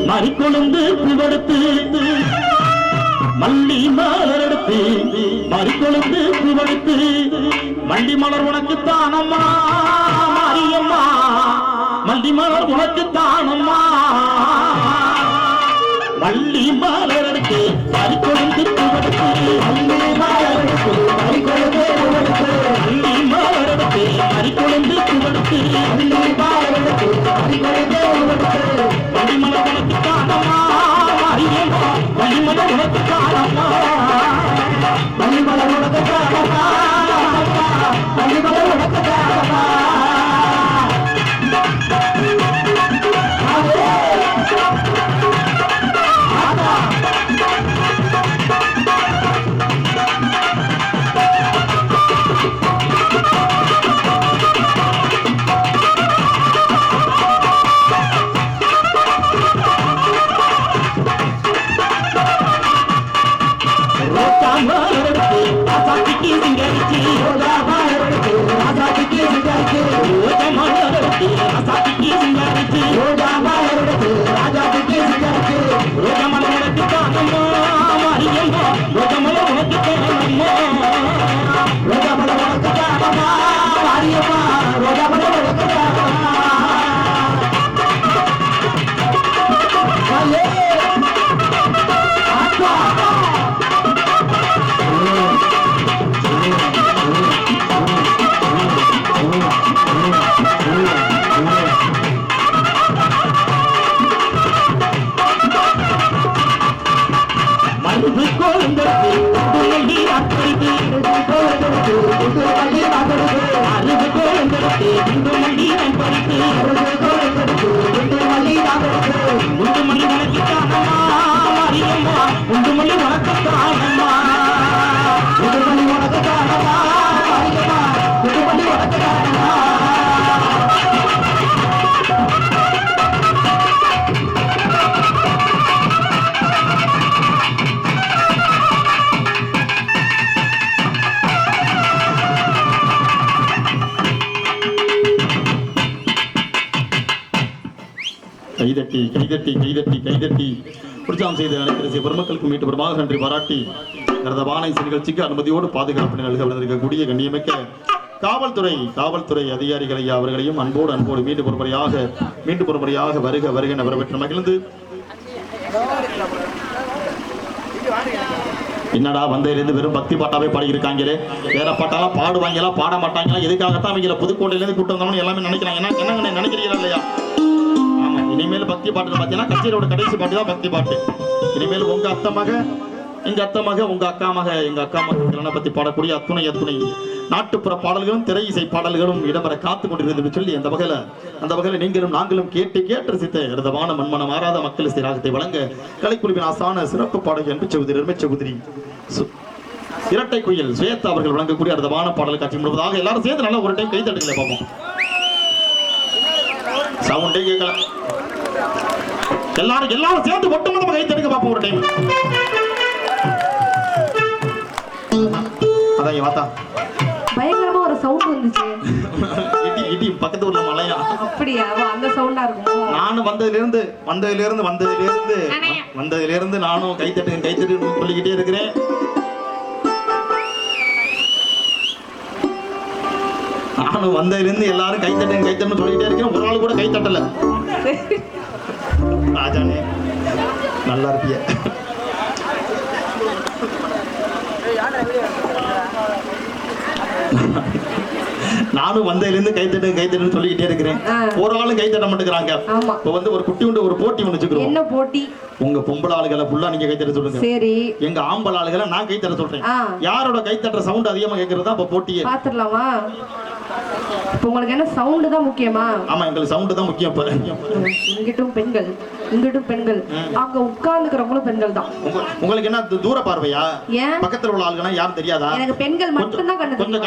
மறிக்கொழுந்து புவடுத்து மல்லி மலரெடுத்து மறிக்கொழுந்து புவடுத்து மல்லி மலர் உனக்கு தானம்மா மாரியம்மா மல்லி மலர் உனக்கு தானம்மா மல்லி மலரெடுத்து மறிக்கொழுந்து புவடுத்து மல்லி மலரெடுத்து மறிக்கொழுந்து புவடுத்து மல்லி மலரெடுத்து மறிக்கொழுந்து புவடுத்து மல்லி மலரெடுத்து மறிக்கொழுந்து புவடுத்து மல்லிமலர் உனக்கு காணமா மாரியம்மா மல்லிமலர் உனக்கு காணமா மல்லிமலர் உனக்கு காணமா மல்லிமலர் உனக்கு காணமா கைதட்டி கைதட்டி கைதட்டி கைதட்டி உற்சாகம் செய்த அனைத்து பெருமக்களுக்கு மீட்டு பெருமாக நன்றி பாராட்டி கடந்த வானை நிகழ்ச்சிக்கு அனுமதியோடு பாதுகாப்பு நல்க வளர்ந்திருக்கக்கூடிய கண்ணியமிக்க காவல்துறை அதிகாரிகளை அவர்களையும் அன்போடு மீண்டும் பொறுமுறையாக வருக வருக வரவேற்று மகிழ்ந்து என்னடா வந்ததிலிருந்து வெறும் பக்தி பாட்டாவே பாடியிருக்காங்களே வேற பாட்டாலாம் பாடுவாங்களா பாட மாட்டாங்களா எதுக்காகத்தான் அவங்க புதுக்கோட்டையிலேருந்து கூட்டம் வந்தோம்னு எல்லாமே நினைக்கிறாங்க என்ன நினைக்கிறீங்களா இல்லையா? இனிமேல் பக்தி பாட்டு பார்த்தீங்கன்னா கச்சேரியோட கடைசி பாட்டு தான் பக்தி பாட்டு. இனிமேல் உங்க அத்தமாக எங்க அத்தமாக உங்க அக்காமாக எங்க அக்காமாக பத்தி பாடக்கூடிய அத்துணை நாட்டுப்புற பாடல்களும் திரை இசை பாடல்களும் இடம்பெற காத்து கொண்டிருந்தது சொல்லி அந்த வகையில நீங்களும் நாங்களும் கேட்டு ரசித்த இரதமான மண்மனம் மாறாத மக்கள் ராகத்தை வழங்க கலைக்குழுவின் ஆசான சிறப்பு பாடகர் என்பு சௌதரி இரட்டை குயில் சுயத்தா அவர்கள் வழங்கக்கூடிய இரதமான பாடல் காட்சி முழுவதாக எல்லாரும் சேர்ந்து நல்லா ஒரு டைம் கைத்தட்டுகளை பார்ப்போம். சவுண்டே கேட்கல. எல்லாரும் சேர்ந்து ஒட்டுமொத்தமா கைத்தட்டுங்க பார்ப்போம் ஒரு டைம். அதான் வாத்தா பயங்கரமா ஒரு சவுண்ட் வந்துச்சு. இடி பக்கத்து ஊர்ல மலையா? அப்படியா? அந்த சவுண்டா இருக்கும். நானும் வந்ததிலிருந்து நானும் கைத்தட்டு சொல்லிக்கிட்டே இருக்கிறேன். நானும் வந்ததிலிருந்து எல்லாரும் கைத்தட்டு சொல்லிக்கிட்டே இருக்கிறேன். ஒரு நாள் கூட கைத்தட்டல. ராஜானே நல்லா இருப்பிய. நானும் வந்ததிலிருந்து கைத்தட்டு சொல்லிக்கிட்டே இருக்கிறேன். ஒரு ஆளும் கைத்தட்ட மாட்டேங்கிறாங்க. இப்ப வந்து ஒரு குட்டி உண்டு ஒரு போட்டி ஒண்ணு வச்சுக்கிறோம். என்ன போட்டி? உங்க பொம்பளை ஆளுகளை ஃபுல்லா நீங்க கைத்தட்ட சொல்லுங்க. சரி. எங்க ஆம்பளை ஆளுகளை நான் கைத்தட்ட சொல்றேன். ஆ. யாரோட கைத்தட்டுற சவுண்ட் அதிகமா கேக்குறதா அப்ப போட்டியே. பாத்துடலாமா? இப்போ உங்களுக்கு என்ன சவுண்ட் தான் முக்கியமா? ஆமா, எங்களுக்கு சவுண்ட் தான் முக்கியம். இங்கிட்டும் பெண்கள், இங்கிட்டும் பெண்கள், அங்க உட்கார்ந்துக்கிறவங்களும் பெண்கள் தான். உங்களுக்கு என்ன தூர பார்வையா? ஏன் பக்கத்துல உள்ள ஆளுங்கன்னா யாரும் தெரியாதா? எனக்கு பெண்கள் மட்டும் தான் கண்ணு தெரியும்.